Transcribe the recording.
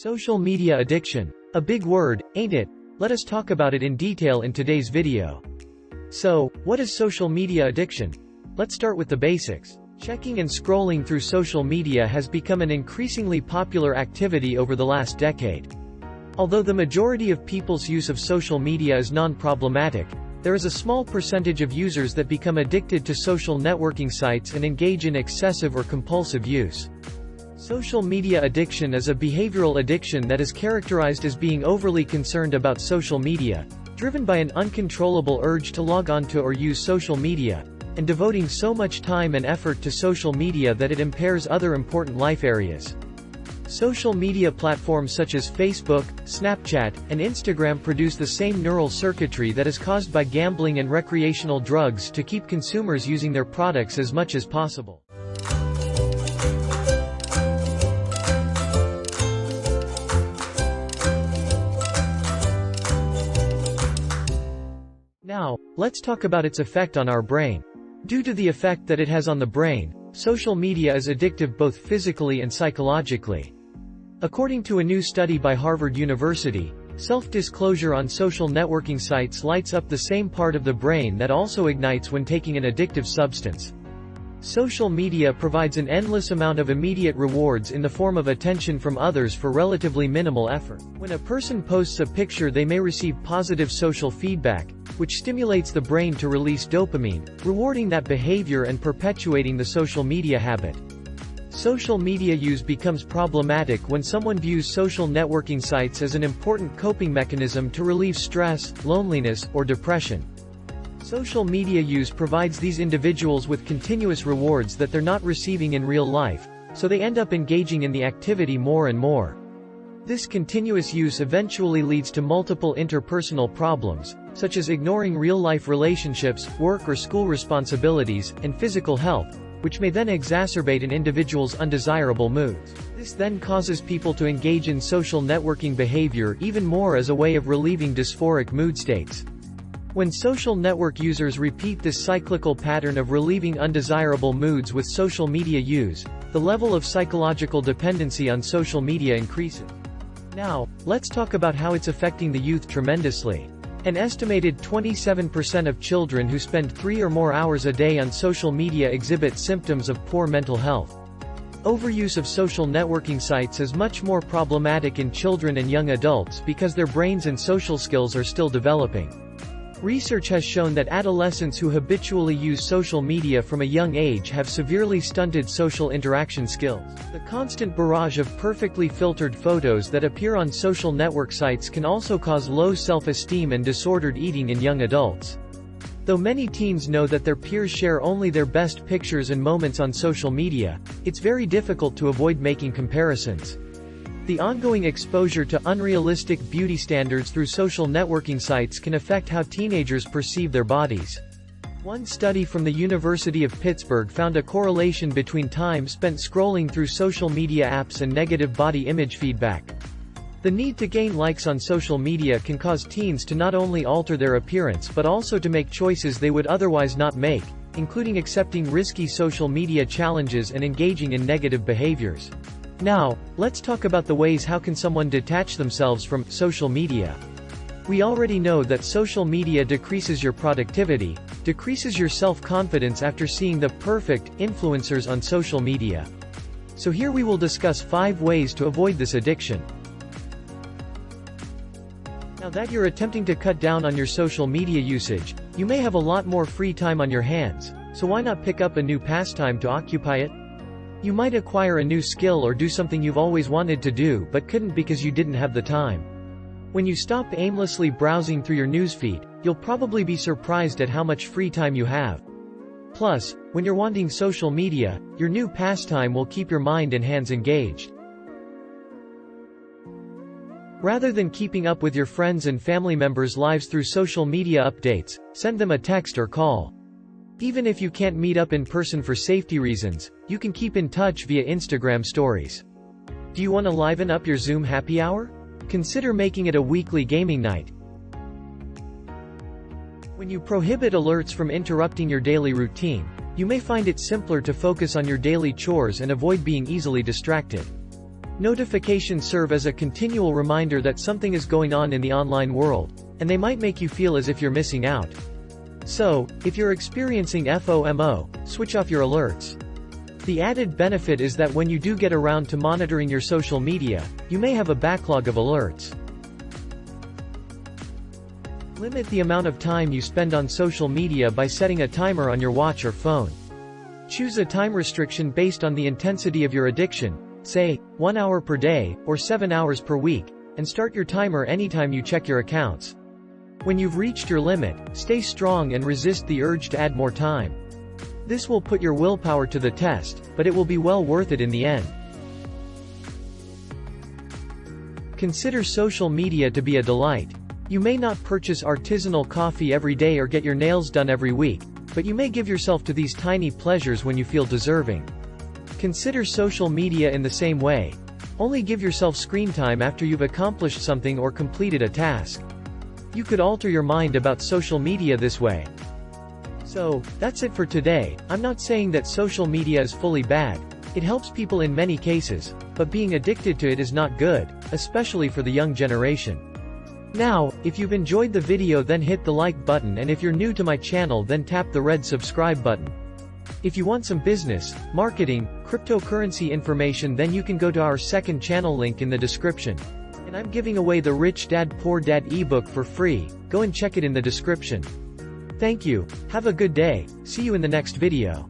Social media addiction. A big word, ain't it? Let us talk about it in detail in today's video. So, what is social media addiction? Let's start with the basics. Checking and scrolling through social media has become an increasingly popular activity over the last decade. Although the majority of people's use of social media is non-problematic, there is a small percentage of users that become addicted to social networking sites and engage in excessive or compulsive use. Social media addiction is a behavioral addiction that is characterized as being overly concerned about social media, driven by an uncontrollable urge to log on to or use social media, and devoting so much time and effort to social media that it impairs other important life areas. Social media platforms such as Facebook, Snapchat, and Instagram produce the same neural circuitry that is caused by gambling and recreational drugs to keep consumers using their products as much as possible. Now, let's talk about its effect on our brain. Due to the effect that it has on the brain, social media is addictive both physically and psychologically. According to a new study by Harvard University, self-disclosure on social networking sites lights up the same part of the brain that also ignites when taking an addictive substance. Social media provides an endless amount of immediate rewards in the form of attention from others for relatively minimal effort. When a person posts a picture, they may receive positive social feedback, which stimulates the brain to release dopamine, rewarding that behavior and perpetuating the social media habit. Social media use becomes problematic when someone views social networking sites as an important coping mechanism to relieve stress, loneliness, or depression. Social media use provides these individuals with continuous rewards that they're not receiving in real life, so they end up engaging in the activity more and more. This continuous use eventually leads to multiple interpersonal problems, such as ignoring real-life relationships, work or school responsibilities, and physical health, which may then exacerbate an individual's undesirable moods. This then causes people to engage in social networking behavior even more as a way of relieving dysphoric mood states. When social network users repeat this cyclical pattern of relieving undesirable moods with social media use, the level of psychological dependency on social media increases. Now, let's talk about how it's affecting the youth tremendously. An estimated 27% of children who spend 3 or more hours a day on social media exhibit symptoms of poor mental health. Overuse of social networking sites is much more problematic in children and young adults because their brains and social skills are still developing. Research has shown that adolescents who habitually use social media from a young age have severely stunted social interaction skills. The constant barrage of perfectly filtered photos that appear on social network sites can also cause low self-esteem and disordered eating in young adults. Though many teens know that their peers share only their best pictures and moments on social media, it's very difficult to avoid making comparisons. The ongoing exposure to unrealistic beauty standards through social networking sites can affect how teenagers perceive their bodies. One study from the University of Pittsburgh found a correlation between time spent scrolling through social media apps and negative body image feedback. The need to gain likes on social media can cause teens to not only alter their appearance but also to make choices they would otherwise not make, including accepting risky social media challenges and engaging in negative behaviors. Now, let's talk about the ways how can someone detach themselves from social media. We already know that social media decreases your productivity, decreases your self-confidence after seeing the perfect influencers on social media. So here we will discuss 5 ways to avoid this addiction. Now that you're attempting to cut down on your social media usage, you may have a lot more free time on your hands, so why not pick up a new pastime to occupy it? You might acquire a new skill or do something you've always wanted to do but couldn't because you didn't have the time. When you stop aimlessly browsing through your newsfeed, you'll probably be surprised at how much free time you have. Plus, when you're wanting social media, your new pastime will keep your mind and hands engaged. Rather than keeping up with your friends and family members' lives through social media updates, send them a text or call. Even if you can't meet up in person for safety reasons, you can keep in touch via Instagram stories. Do you want to liven up your Zoom happy hour? Consider making it a weekly gaming night. When you prohibit alerts from interrupting your daily routine, you may find it simpler to focus on your daily chores and avoid being easily distracted. Notifications serve as a continual reminder that something is going on in the online world, and they might make you feel as if you're missing out. So, if you're experiencing FOMO, switch off your alerts. The added benefit is that when you do get around to monitoring your social media, you may have a backlog of alerts. Limit the amount of time you spend on social media by setting a timer on your watch or phone. Choose a time restriction based on the intensity of your addiction, say, 1 hour per day, or 7 hours per week, and start your timer anytime you check your accounts. When you've reached your limit, stay strong and resist the urge to add more time. This will put your willpower to the test, but it will be well worth it in the end. Consider social media to be a delight. You may not purchase artisanal coffee every day or get your nails done every week, but you may give yourself to these tiny pleasures when you feel deserving. Consider social media in the same way. Only give yourself screen time after you've accomplished something or completed a task. You could alter your mind about social media this way. So, that's it for today. I'm not saying that social media is fully bad. It helps people in many cases, but being addicted to it is not good, especially for the young generation. Now, if you've enjoyed the video, then hit the like button, and if you're new to my channel, then tap the red subscribe button. If you want some business, marketing, cryptocurrency information, then you can go to our second channel link in the description. And I'm giving away the Rich Dad Poor Dad ebook for free. Go and check it in the description. Thank you. Have a good day. See you in the next video.